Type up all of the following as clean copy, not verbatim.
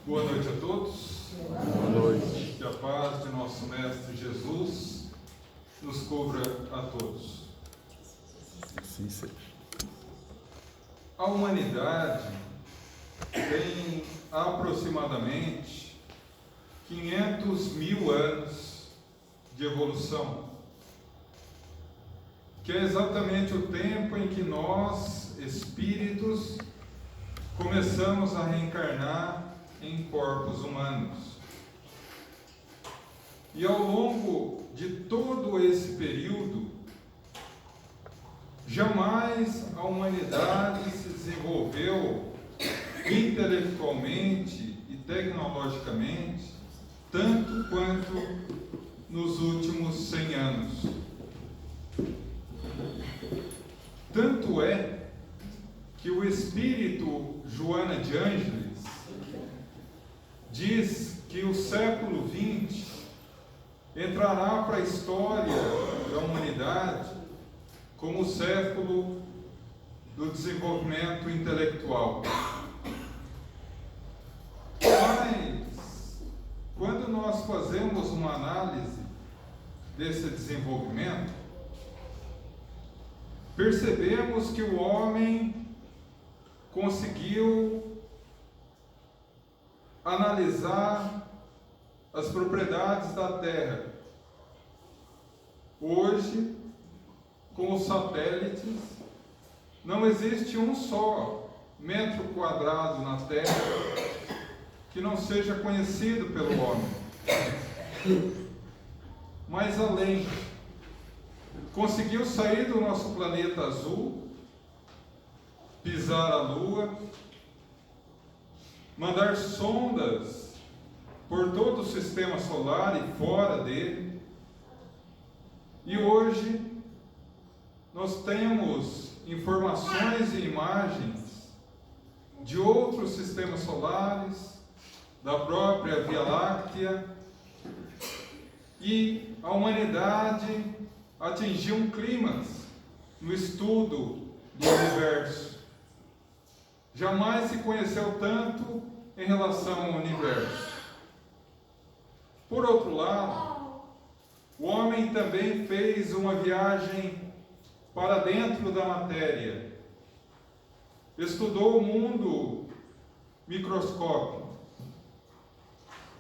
Boa noite a todos. Boa noite. Que a paz de nosso Mestre Jesus nos cubra a todos. Sim, seja. A humanidade tem aproximadamente 500 mil anos de evolução, que é exatamente o tempo em que nós, espíritos, começamos a reencarnar em corpos humanos. E ao longo de todo esse período, jamais a humanidade se desenvolveu intelectualmente e tecnologicamente tanto quanto nos últimos 100 anos. Tanto é que o espírito Joana de Ângeles diz que o século XX entrará para a história da humanidade como o século do desenvolvimento intelectual. Mas, quando nós fazemos uma análise desse desenvolvimento, percebemos que o homem conseguiu analisar as propriedades da Terra. Hoje, com os satélites, não existe um só metro quadrado na Terra que não seja conhecido pelo homem. Mas além, conseguiu sair do nosso planeta azul, pisar a Lua, mandar sondas por todo o sistema solar e fora dele. E hoje nós temos informações e imagens de outros sistemas solares, da própria Via Láctea, e a humanidade atingiu um clímax no estudo do universo. Jamais se conheceu tanto em relação ao universo. Por outro lado, o homem também fez uma viagem para dentro da matéria. Estudou o mundo microscópico.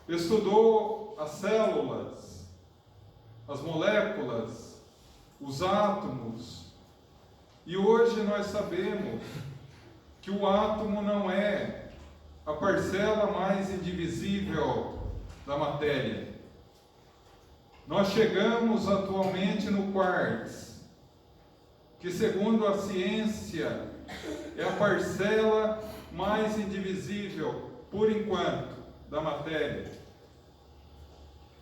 Estudou as células, as moléculas, os átomos. E hoje nós sabemos que o átomo não é a parcela mais indivisível da matéria. Nós chegamos atualmente no quartzo, que segundo a ciência é a parcela mais indivisível, por enquanto, da matéria.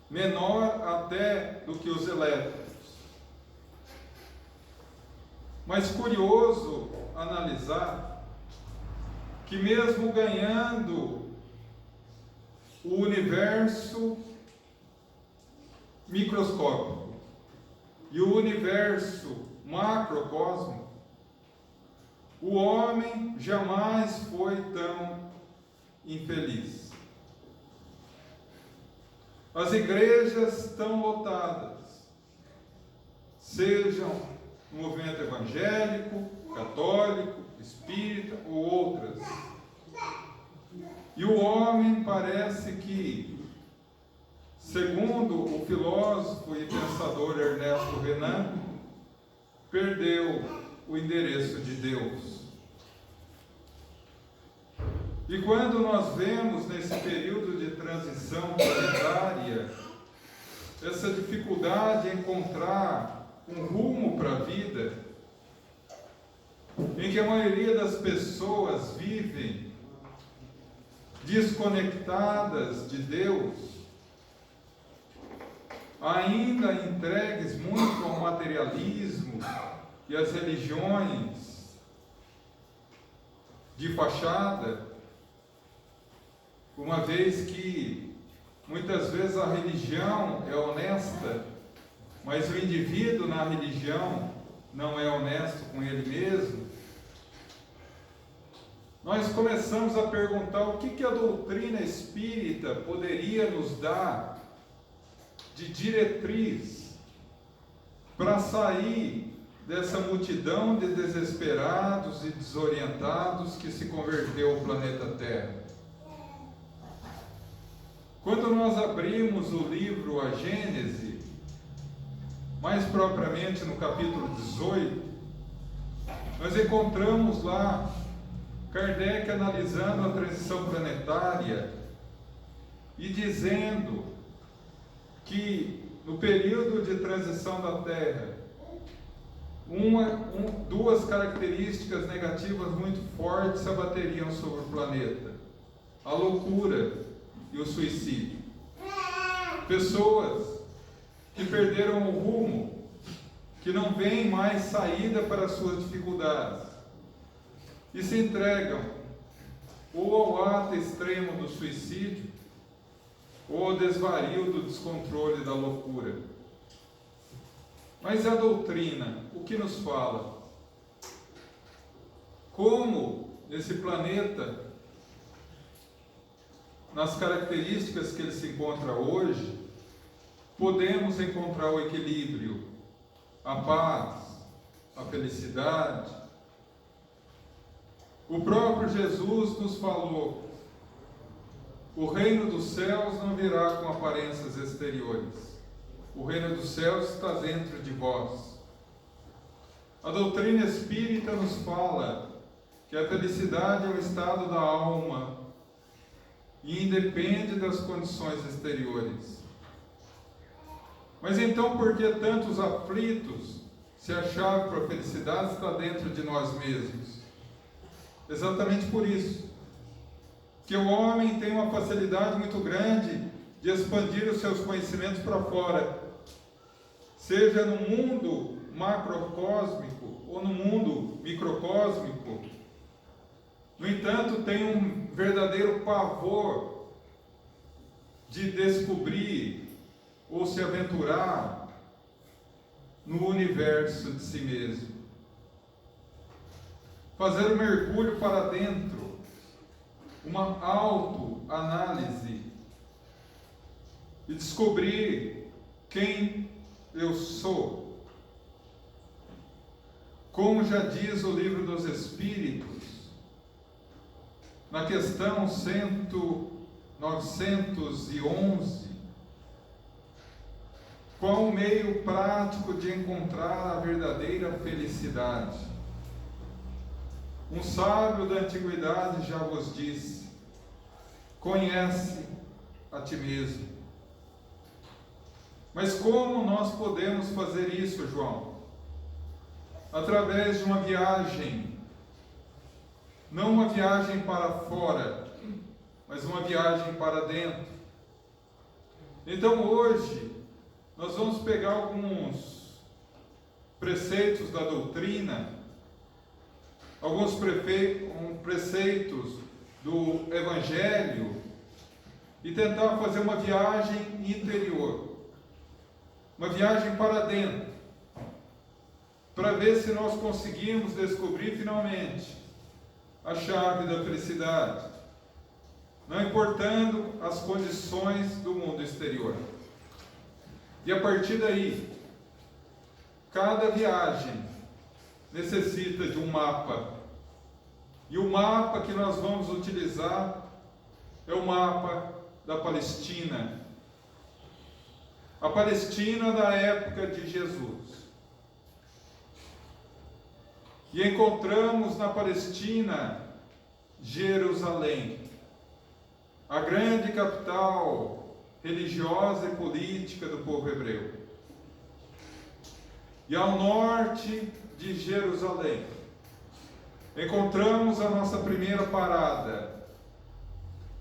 Menor até do que os elétrons. Mas curioso analisar que mesmo ganhando o universo microscópico e o universo macrocosmo, o homem jamais foi tão infeliz. As igrejas estão lotadas, sejam no movimento evangélico, católico, espírita ou outras. E o homem parece que, segundo o filósofo e pensador Ernesto Renan, perdeu o endereço de Deus. E quando nós vemos nesse período de transição planetária essa dificuldade em encontrar um rumo para a vida, em que a maioria das pessoas vivem desconectadas de Deus, ainda entregues muito ao materialismo e às religiões de fachada, uma vez que muitas vezes a religião é honesta, mas o indivíduo na religião não é honesto com ele mesmo, nós começamos a perguntar o que a doutrina espírita poderia nos dar de diretriz para sair dessa multidão de desesperados e desorientados que se converteu ao planeta Terra. Quando nós abrimos o livro A Gênese, mais propriamente no capítulo 18, nós encontramos lá Kardec analisando a transição planetária e dizendo que no período de transição da Terra, duas características negativas muito fortes se abateriam sobre o planeta: a loucura e o suicídio. Pessoas que perderam o rumo, que não veem mais saída para as suas dificuldades e se entregam ou ao ato extremo do suicídio ou ao desvario do descontrole da loucura. Mas a doutrina, o que nos fala? Como esse planeta, nas características que ele se encontra hoje, podemos encontrar o equilíbrio, a paz, a felicidade? O próprio Jesus nos falou: o reino dos céus não virá com aparências exteriores. O reino dos céus está dentro de vós. A doutrina espírita nos fala que a felicidade é o estado da alma e independe das condições exteriores. Mas então, por que tantos aflitos se a chave para a felicidade está dentro de nós mesmos? Exatamente por isso que o homem tem uma facilidade muito grande de expandir os seus conhecimentos para fora, seja no mundo macrocósmico ou no mundo microcósmico. No entanto, tem um verdadeiro pavor de descobrir ou se aventurar no universo de si mesmo. Fazer um mergulho para dentro, uma autoanálise e descobrir quem eu sou. Como já diz o Livro dos Espíritos, na questão 911, qual o meio prático de encontrar a verdadeira felicidade? Um sábio da antiguidade já vos disse: conhece a ti mesmo. Mas como nós podemos fazer isso, João? Através de uma viagem, não uma viagem para fora, mas uma viagem para dentro. Então hoje, nós vamos pegar alguns preceitos da doutrina, alguns preceitos do Evangelho e tentar fazer uma viagem interior, uma viagem para dentro, para ver se nós conseguimos descobrir finalmente a chave da felicidade, não importando as condições do mundo exterior. E a partir daí, cada viagem necessita de um mapa. E o mapa que nós vamos utilizar é o mapa da Palestina. A Palestina da época de Jesus. E encontramos na Palestina Jerusalém, a grande capital religiosa e política do povo hebreu. E ao norte de Jerusalém, encontramos a nossa primeira parada,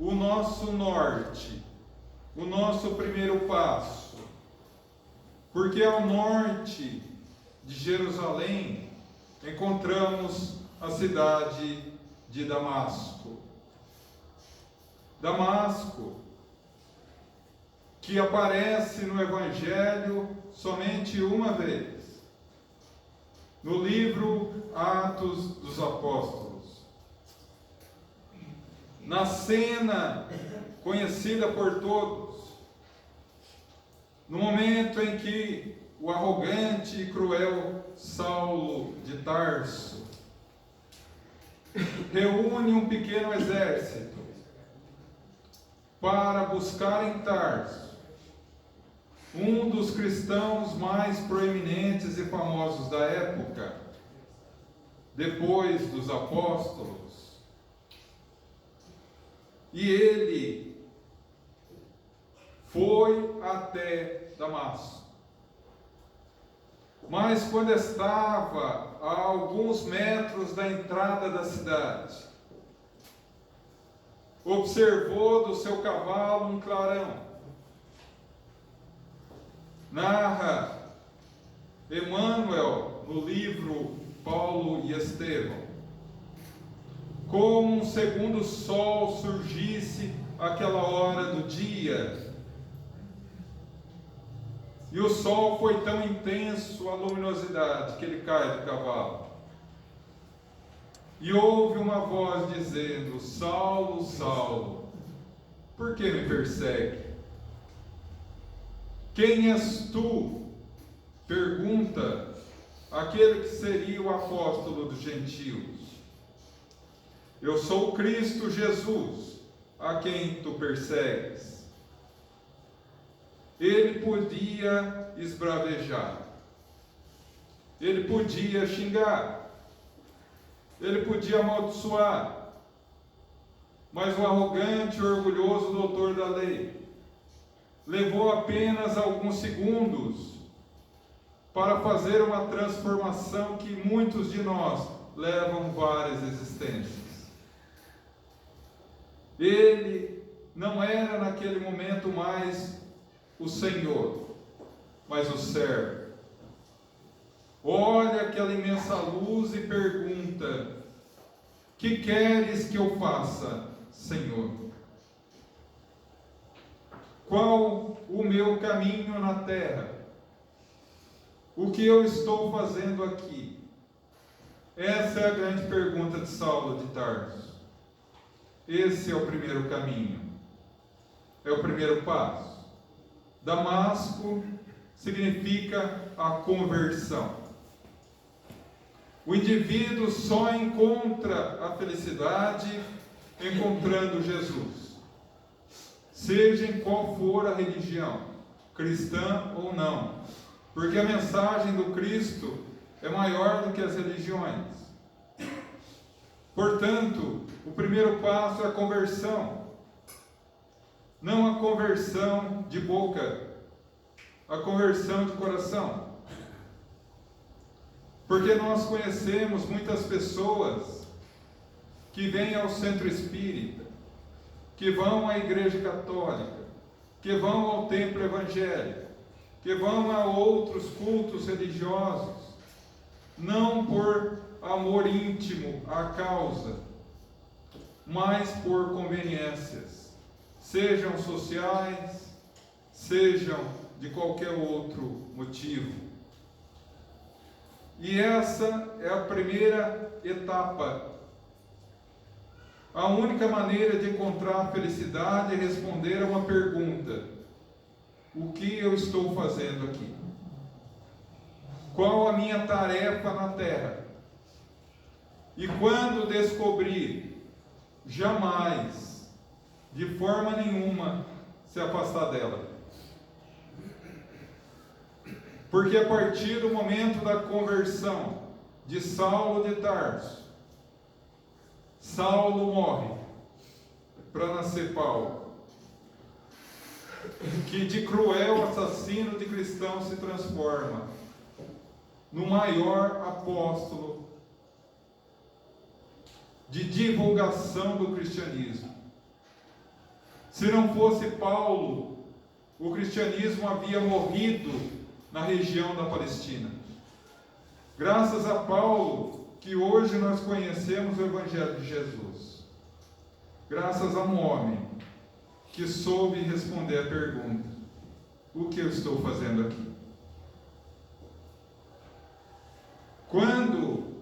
o nosso norte, o nosso primeiro passo. Porque ao norte de Jerusalém, encontramos a cidade de Damasco. Damasco, que aparece no Evangelho somente uma vez, no livro Atos dos Apóstolos. na cena conhecida por todos, no momento em que o arrogante e cruel Saulo de Tarso reúne um pequeno exército para buscar em Tarso um dos cristãos mais proeminentes e famosos da época, depois dos apóstolos. E ele foi até Damasco. Mas quando estava a alguns metros da entrada da cidade, observou do seu cavalo um clarão. Narra Emmanuel no livro Paulo e Estevão, como um segundo sol surgisse àquela hora do dia. E o sol foi tão intenso a luminosidade que ele cai do cavalo. E ouve uma voz dizendo: Saulo, Saulo, por que me persegue? Quem és tu? Pergunta aquele que seria o apóstolo dos gentios. Eu sou Cristo Jesus, a quem tu persegues. Ele podia esbravejar, ele podia xingar, ele podia amaldiçoar, mas o arrogante e orgulhoso doutor da lei levou apenas alguns segundos para fazer uma transformação que muitos de nós levam várias existências. Ele não era naquele momento mais o Senhor, mas o servo. Olha aquela imensa luz e pergunta: que queres que eu faça, Senhor? Qual o meu caminho na terra? O que eu estou fazendo aqui? Essa é a grande pergunta de Saulo de Tarso. Esse é o primeiro caminho, é o primeiro passo. Damasco significa a conversão. O indivíduo só encontra a felicidade encontrando Jesus, seja em qual for a religião, cristã ou não, porque a mensagem do Cristo é maior do que as religiões. Portanto, o primeiro passo é a conversão. Não a conversão de boca, a conversão de coração. Porque nós conhecemos muitas pessoas que vêm ao centro espírita, que vão à igreja católica, que vão ao templo evangélico, que vão a outros cultos religiosos, não por amor íntimo à causa, mas por conveniências, sejam sociais, sejam de qualquer outro motivo. E essa é a primeira etapa. A única maneira de encontrar a felicidade é responder a uma pergunta: o que eu estou fazendo aqui? Qual a minha tarefa na terra? E quando descobrir, jamais, de forma nenhuma, se afastar dela. Porque a partir do momento da conversão de Saulo de Tarso, Saulo morre para nascer Paulo, que de cruel assassino de cristãos se transforma no maior apóstolo de divulgação do cristianismo. Se não fosse Paulo, o cristianismo havia morrido na região da Palestina. Graças a Paulo, que hoje nós conhecemos o Evangelho de Jesus. Graças a um homem que soube responder a pergunta: o que eu estou fazendo aqui? Quando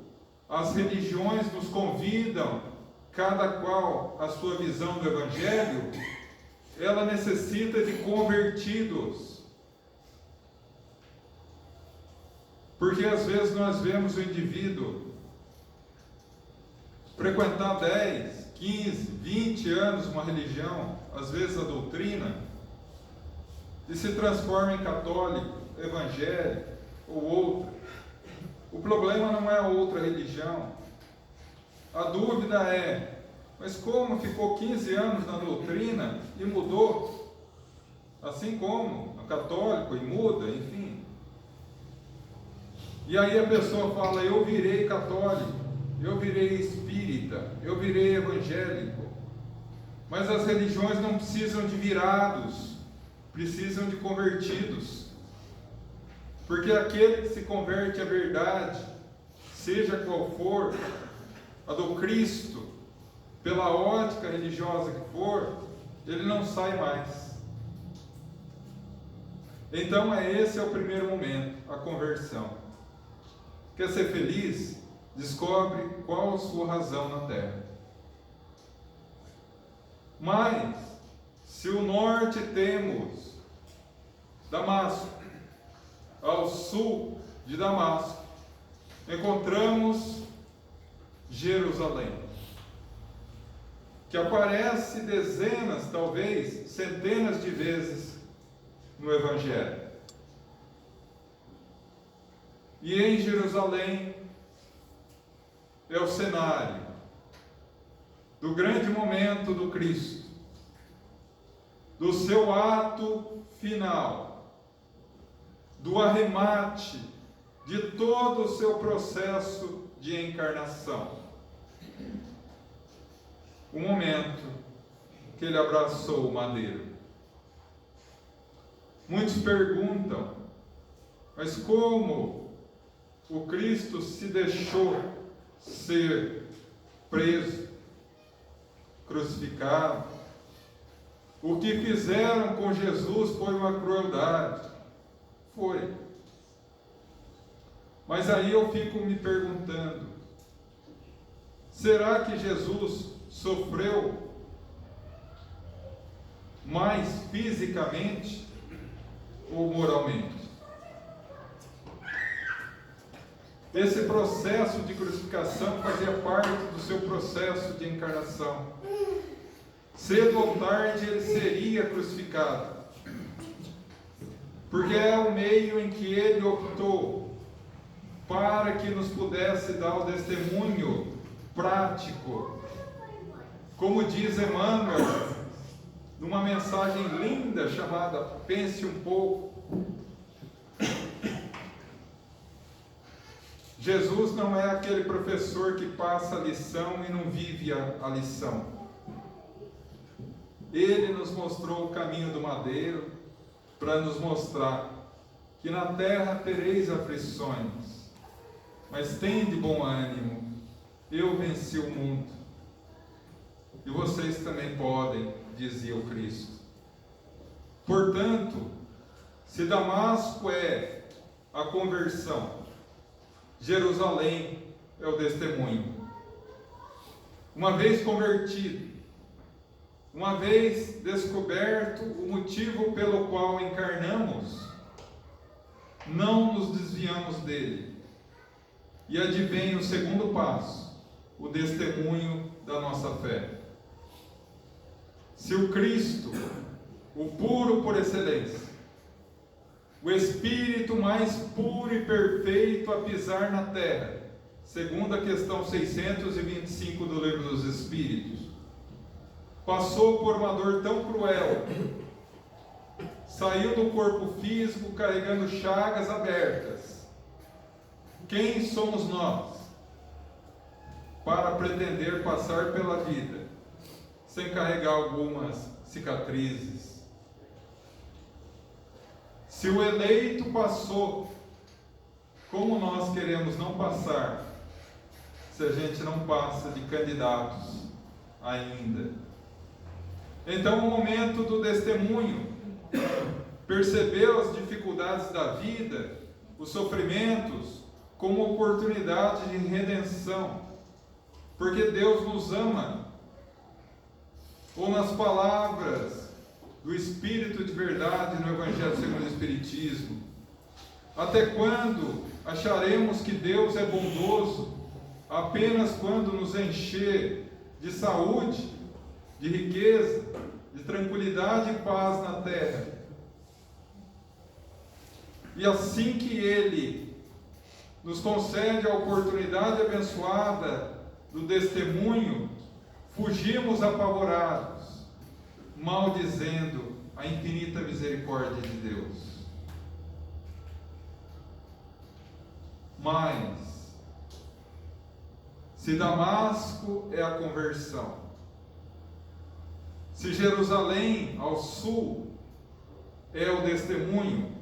as religiões nos convidam cada qual a sua visão do Evangelho, ela necessita de convertidos. Porque às vezes nós vemos o indivíduo frequentar 10, 15, 20 anos uma religião, às vezes a doutrina, e se transforma em católico, evangélico ou outra. O problema não é a outra religião. A dúvida é, mas como ficou 15 anos na doutrina e mudou? Assim como o católico e muda, enfim. E aí a pessoa fala, eu virei católico, eu virei espírita, eu virei evangélico. Mas as religiões não precisam de virados, precisam de convertidos. Porque aquele que se converte à verdade, seja qual for, a do Cristo, pela ótica religiosa que for, ele não sai mais. Então esse é o primeiro momento, a conversão. Quer ser feliz? Descobre qual a sua razão na terra. Mas, se o norte temos Damasco, ao sul de Damasco, encontramos Jerusalém, que aparece dezenas, talvez centenas de vezes no Evangelho. E em Jerusalém é o cenário do grande momento do Cristo, do seu ato final, do arremate de todo o seu processo de encarnação. O momento que ele abraçou o madeiro. Muitos perguntam, mas como o Cristo se deixou ser preso, crucificado? O que fizeram com Jesus foi uma crueldade. Foi. Mas aí eu fico me perguntando, será que Jesus sofreu mais fisicamente ou moralmente? Esse processo de crucificação fazia parte do seu processo de encarnação. Cedo ou tarde ele seria crucificado, porque é o meio em que ele optou para que nos pudesse dar o testemunho prático. Como diz Emmanuel, numa mensagem linda chamada Pense um Pouco, Jesus não é aquele professor que passa a lição e não vive a lição. Ele nos mostrou o caminho do madeiro para nos mostrar que na terra tereis aflições, mas tende bom ânimo, eu venci o mundo. E vocês também podem, dizia o Cristo. Portanto, se Damasco é a conversão, Jerusalém é o testemunho. Uma vez convertido, uma vez descoberto o motivo pelo qual encarnamos, não nos desviamos dele. E advém o segundo passo, o testemunho da nossa fé. Se o Cristo, o puro por excelência, o Espírito mais puro e perfeito a pisar na terra, segundo a questão 625 do Livro dos Espíritos, passou por uma dor tão cruel, saiu do corpo físico carregando chagas abertas. Quem somos nós para pretender passar pela vida sem carregar algumas cicatrizes? Se o eleito passou, como nós queremos não passar, se a gente não passa de candidatos ainda? Então, o momento do testemunho, percebeu as dificuldades da vida, os sofrimentos, como oportunidade de redenção, porque Deus nos ama ou nas palavras do Espírito de verdade no Evangelho segundo o Espiritismo? Até quando acharemos que Deus é bondoso apenas quando nos encher de saúde, de riqueza, de tranquilidade e paz na terra? E assim que Ele nos concede a oportunidade abençoada do testemunho, fugimos apavorados, maldizendo a infinita misericórdia de Deus. Mas, se Damasco é a conversão, se Jerusalém ao sul é o testemunho,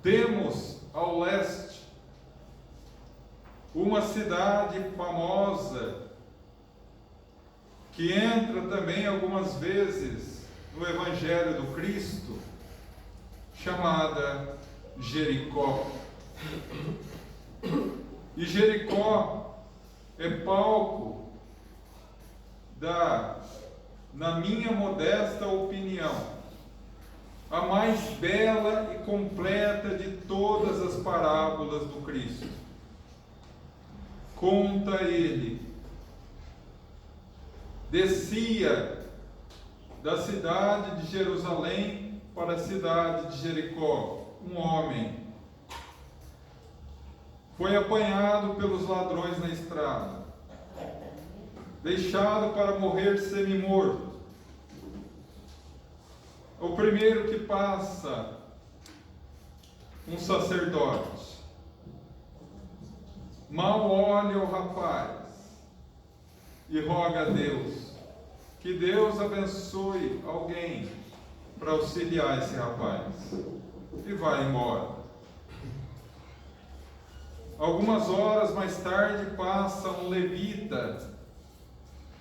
temos ao leste uma cidade famosa que entra também algumas vezes no Evangelho do Cristo, chamada Jericó. E Jericó é palco na minha modesta opinião, a mais bela e completa de todas as parábolas do Cristo. Conta ele, descia da cidade de Jerusalém para a cidade de Jericó um homem. Foi apanhado pelos ladrões na estrada, deixado para morrer semi-morto. O primeiro que passa, um sacerdote, mal olha o rapaz e roga a Deus que Deus abençoe alguém para auxiliar esse rapaz, e vai embora. Algumas horas mais tarde passa um levita.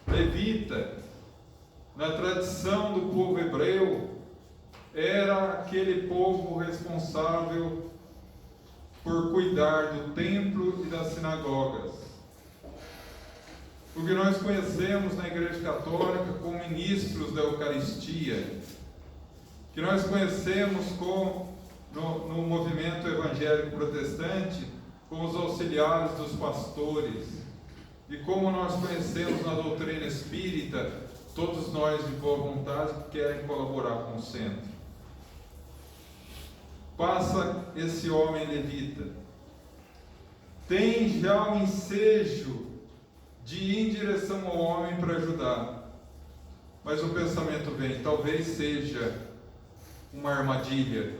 Levita, na tradição do povo hebreu, era aquele povo responsável por cuidar do templo e das sinagogas. O que nós conhecemos na Igreja Católica como ministros da Eucaristia, que nós conhecemos no movimento evangélico protestante como os auxiliares dos pastores, e como nós conhecemos na doutrina espírita, todos nós de boa vontade que querem colaborar com o centro. Passa esse homem levita, tem já um ensejo de ir em direção ao homem para ajudar, mas o pensamento vem, talvez seja uma armadilha,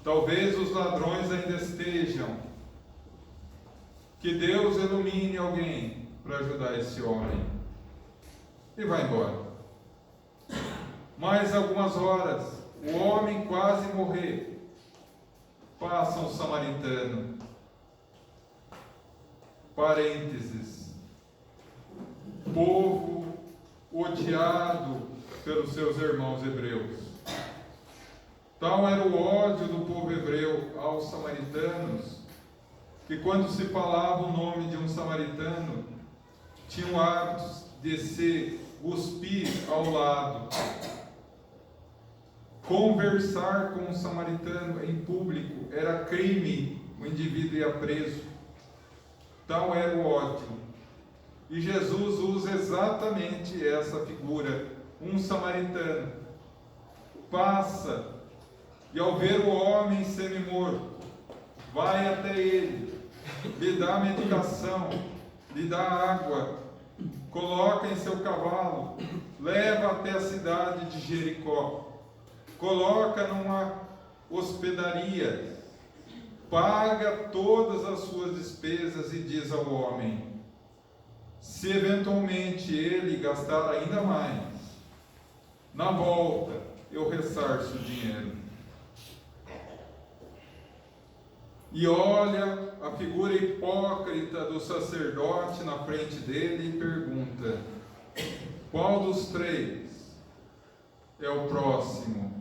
talvez os ladrões ainda estejam, que Deus ilumine alguém para ajudar esse homem, e vai embora. Mais algumas horas, o homem quase morrer, passa um samaritano. Parênteses, povo odiado pelos seus irmãos hebreus. Tal era o ódio do povo hebreu aos samaritanos, que quando se falava o nome de um samaritano, tinham o hábito de se cuspir ao lado. Conversar com um samaritano em público era crime, o indivíduo ia preso. Tal era o ódio. E Jesus usa exatamente essa figura, um samaritano. Passa, e ao ver o homem semi-morto, vai até ele, lhe dá medicação, lhe dá água, coloca em seu cavalo, leva até a cidade de Jericó, coloca numa hospedaria, paga todas as suas despesas e diz ao homem: se eventualmente ele gastar ainda mais, na volta eu ressarço o dinheiro. E olha a figura hipócrita do sacerdote na frente dele e pergunta: qual dos três é o próximo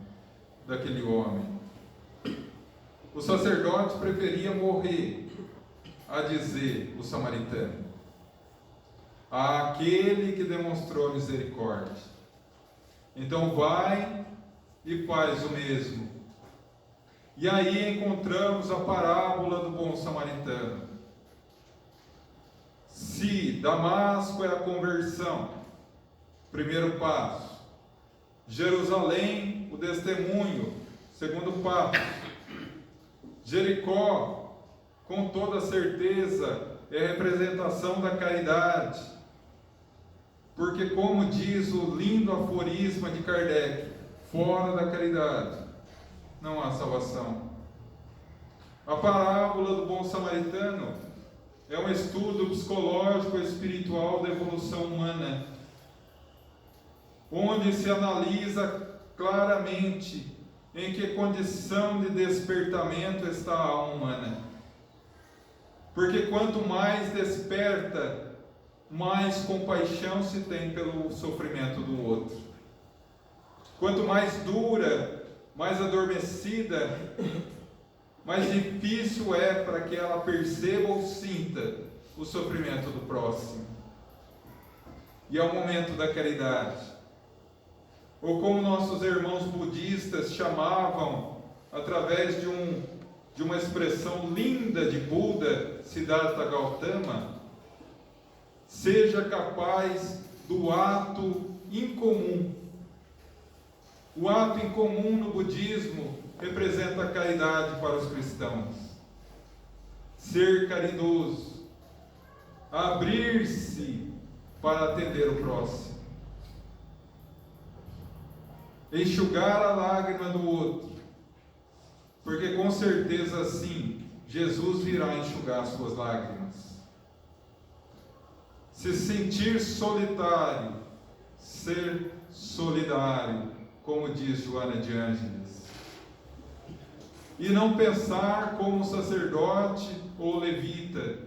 daquele homem? O sacerdote preferia morrer, a dizer o samaritano. àquele que demonstrou misericórdia. Então vai e faz o mesmo. E aí encontramos a parábola do bom samaritano. Se Damasco é a conversão, primeiro passo. Jerusalém, o testemunho, segundo passo. Jericó, com toda certeza, é a representação da caridade. Porque, como diz o lindo aforisma de Kardec, fora da caridade não há salvação. A parábola do bom samaritano é um estudo psicológico e espiritual da evolução humana, onde se analisa claramente em que condição de despertamento está a alma humana. Porque quanto mais desperta, mais compaixão se tem pelo sofrimento do outro. Quanto mais dura, mais adormecida, mais difícil é para que ela perceba ou sinta o sofrimento do próximo. E é o momento da caridade. Ou como nossos irmãos budistas chamavam, através de uma expressão linda de Buda, Siddhartha Gautama, seja capaz do ato incomum. O ato incomum no budismo representa a caridade para os cristãos. Ser caridoso, abrir-se para atender o próximo, enxugar a lágrima do outro, porque com certeza assim Jesus virá enxugar suas lágrimas. Se sentir solitário, ser solidário, como diz Joana de Ângeles. E não pensar como sacerdote ou levita,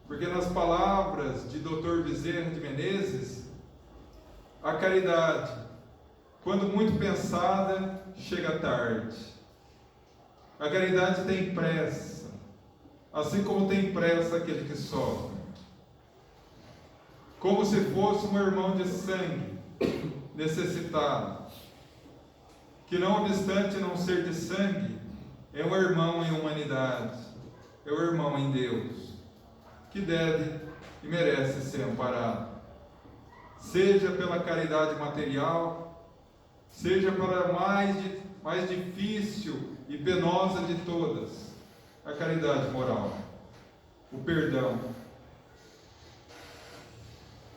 porque nas palavras de Dr. Bezerra de Menezes, a caridade, quando muito pensada, chega tarde. A caridade tem pressa, assim como tem pressa aquele que sofre. Como se fosse um irmão de sangue, necessitado, que não obstante não ser de sangue, é um irmão em humanidade, é um irmão em Deus, que deve e merece ser amparado, seja pela caridade material, seja pela mais difícil e penosa de todas, a caridade moral, o perdão.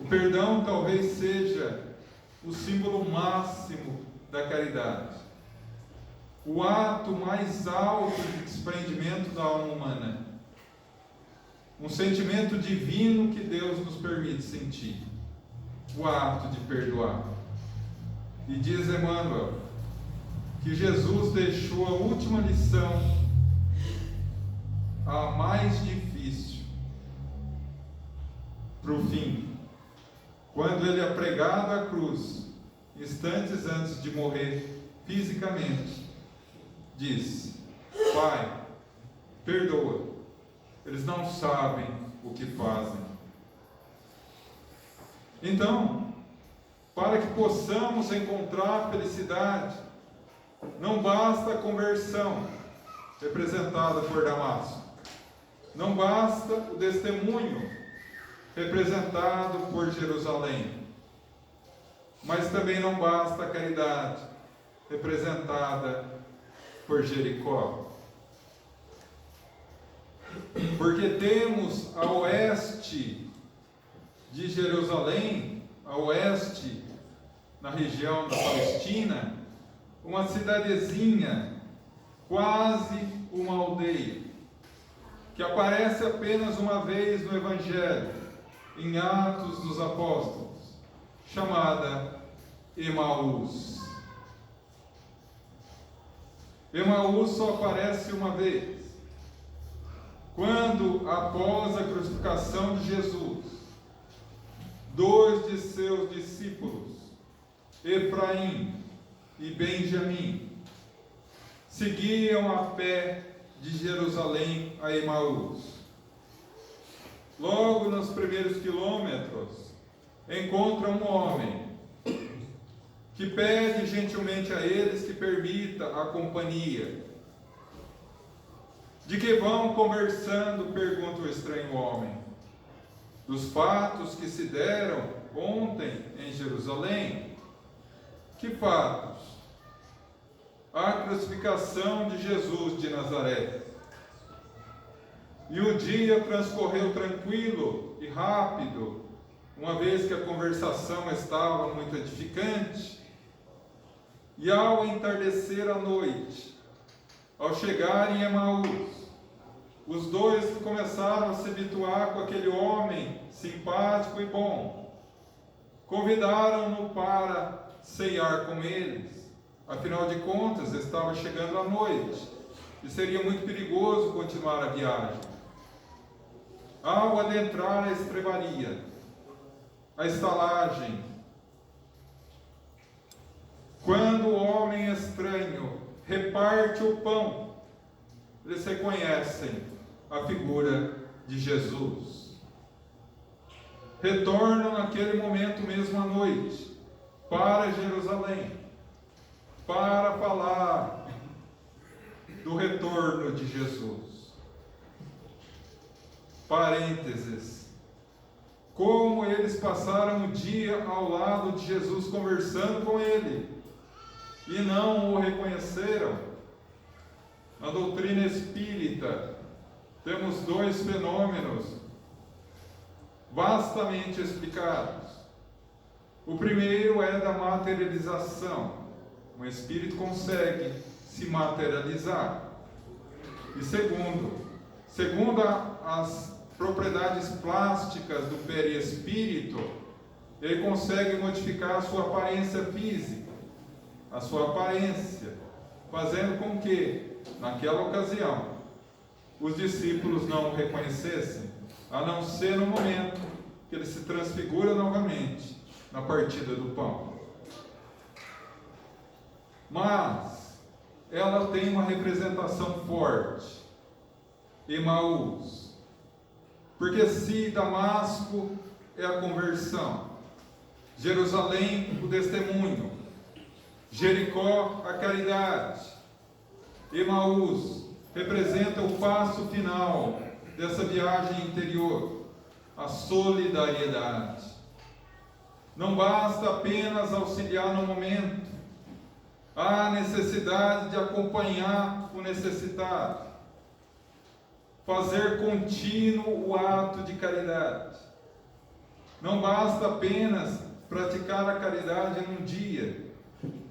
O perdão talvez seja o símbolo máximo da caridade, o ato mais alto de desprendimento da alma humana, um sentimento divino que Deus nos permite sentir, o ato de perdoar. E diz Emmanuel que Jesus deixou a última lição, a mais difícil, para o fim, quando ele é pregado à cruz, instantes antes de morrer fisicamente, diz: Pai, perdoa, eles não sabem o que fazem. Então, para que possamos encontrar felicidade, não basta a conversão, representada por Damasco, não basta o testemunho, representado por Jerusalém, mas também não basta a caridade, representada por Jericó. Porque temos a oeste de Jerusalém, a oeste, na região da Palestina, uma cidadezinha, quase uma aldeia, que aparece apenas uma vez no Evangelho, em Atos dos Apóstolos, chamada Emaús. Emaús só aparece uma vez, quando, após a crucificação de Jesus, 2 de seus discípulos, Efraim e Benjamim, seguiam a pé de Jerusalém a Emaús. Logo nos primeiros quilômetros, encontram um homem que pede gentilmente a eles que permita a companhia. De que vão conversando, pergunta o estranho homem. Dos fatos que se deram ontem em Jerusalém. Que fatos? A crucificação de Jesus de Nazaré. E o dia transcorreu tranquilo e rápido, uma vez que a conversação estava muito edificante. E ao entardecer a noite, ao chegarem em Emaús, os dois começaram a se habituar com aquele homem simpático e bom. Convidaram-no para ceiar com eles. Afinal de contas, estava chegando a noite e seria muito perigoso continuar a viagem. Ao adentrar a estrebaria, a estalagem, quando o homem estranho reparte o pão, eles reconhecem a figura de Jesus. Retornam naquele momento mesmo à noite para Jerusalém, para falar do retorno de Jesus. Parênteses. Como eles passaram o dia ao lado de Jesus conversando com ele e não o reconheceram. Na doutrina espírita, temos dois fenômenos vastamente explicados. O primeiro é da materialização. Um espírito consegue se materializar. E segundo as propriedades plásticas do perispírito, ele consegue modificar a sua aparência física, a sua aparência, fazendo com que, naquela ocasião, os discípulos não o reconhecessem, a não ser no momento que ele se transfigura novamente na partida do pão. Mas ela tem uma representação forte, Emaús, porque se Damasco é a conversão, Jerusalém o testemunho, Jericó a caridade, Emaús representa o passo final dessa viagem interior, a solidariedade. Não basta apenas auxiliar no momento, há necessidade de acompanhar o necessitado, fazer contínuo o ato de caridade. Não basta apenas praticar a caridade num dia,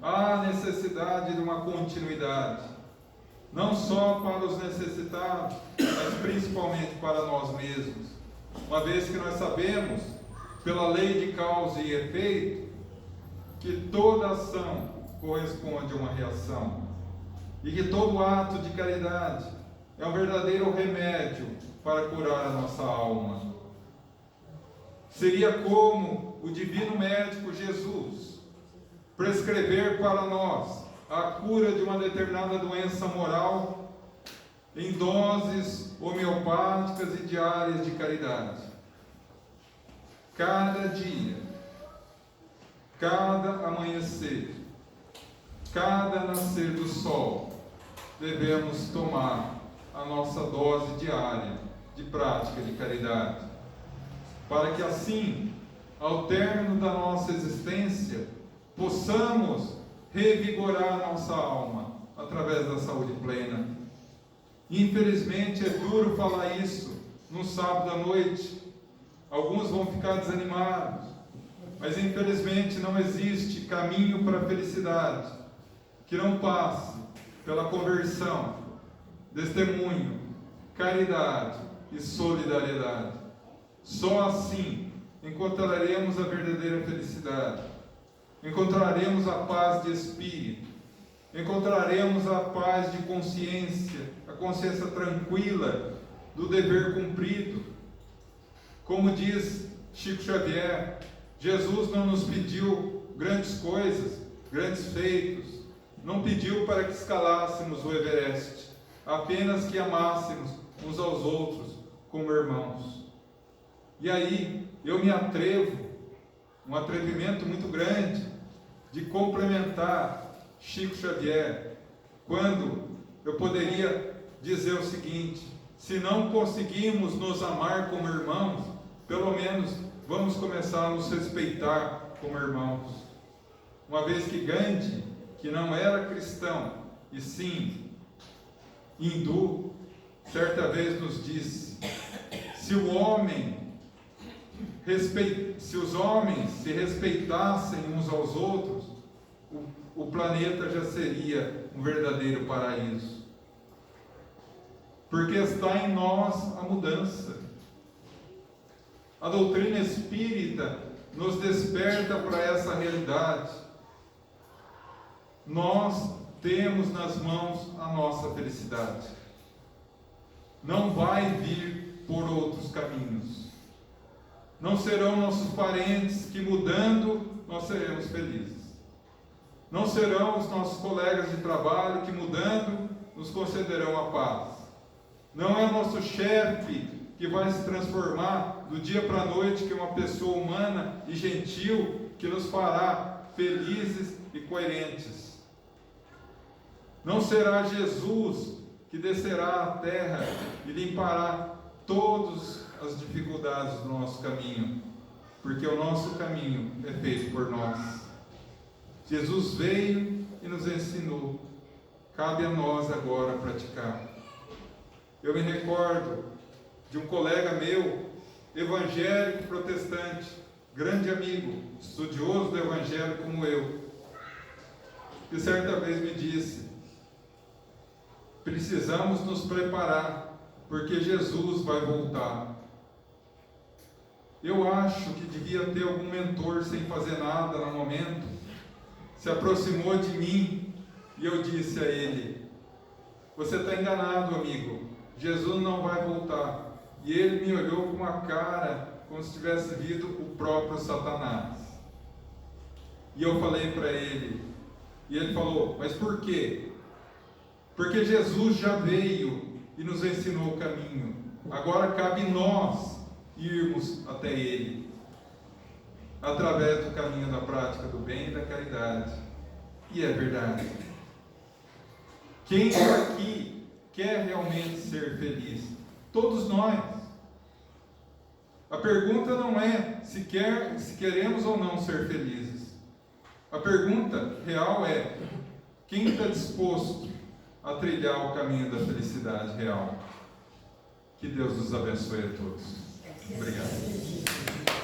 há necessidade de uma continuidade, não só para os necessitados, mas principalmente para nós mesmos, uma vez que nós sabemos, pela lei de causa e efeito, que toda ação corresponde a uma reação, e que todo ato de caridade é um verdadeiro remédio para curar a nossa alma. Seria como o divino médico Jesus prescrever para nós a cura de uma determinada doença moral em doses homeopáticas e diárias de caridade. Cada dia, cada amanhecer, cada nascer do sol, devemos tomar a nossa dose diária de prática de caridade, para que assim, ao término da nossa existência, possamos revigorar a nossa alma através da saúde plena. Infelizmente é duro falar isso no sábado à noite. Alguns vão ficar desanimados, mas infelizmente não existe caminho para a felicidade que não passe pela conversão, testemunho, caridade e solidariedade. Só assim encontraremos a verdadeira felicidade, encontraremos a paz de espírito, encontraremos a paz de consciência, a consciência tranquila do dever cumprido. Como diz Chico Xavier, Jesus não nos pediu grandes coisas, grandes feitos, não pediu para que escalássemos o Everest, apenas que amássemos uns aos outros como irmãos. E aí eu me atrevo um atrevimento muito grande de complementar Chico Xavier, quando eu poderia dizer o seguinte: se não conseguimos nos amar como irmãos, pelo menos vamos começar a nos respeitar como irmãos. Uma vez que Gandhi, que não era cristão, e sim hindu, certa vez nos disse: se os homens se respeitassem uns aos outros, o planeta já seria um verdadeiro paraíso. Porque está em nós a mudança. A doutrina espírita nos desperta para essa realidade. Nós temos nas mãos a nossa felicidade. Não vai vir por outros caminhos. Não serão nossos parentes que, mudando, nós seremos felizes. Não serão os nossos colegas de trabalho que, mudando, nos concederão a paz. Não é o nosso chefe que vai se transformar do dia para a noite, que é uma pessoa humana e gentil, que nos fará felizes e coerentes. Não será Jesus que descerá à terra e limpará todas as dificuldades do nosso caminho, porque o nosso caminho é feito por nós. Jesus veio e nos ensinou. Cabe a nós agora praticar. Eu me recordo de um colega meu, evangélico protestante, grande amigo, estudioso do evangelho como eu, que certa vez me disse: precisamos nos preparar, porque Jesus vai voltar. Eu acho que devia ter algum mentor sem fazer nada no momento. Se aproximou de mim e eu disse a ele: você está enganado, amigo, Jesus não vai voltar. E ele me olhou com uma cara como se tivesse visto o próprio Satanás. E eu falei para ele, e ele falou: mas por quê? Porque Jesus já veio e nos ensinou o caminho. Agora cabe nós irmos até Ele, através do caminho da prática do bem e da caridade. E é verdade. Quem aqui quer realmente ser feliz? Todos nós. A pergunta não é se queremos ou não ser felizes. A pergunta real é: quem está disposto a trilhar o caminho da felicidade real? Que Deus nos abençoe a todos. Obrigado.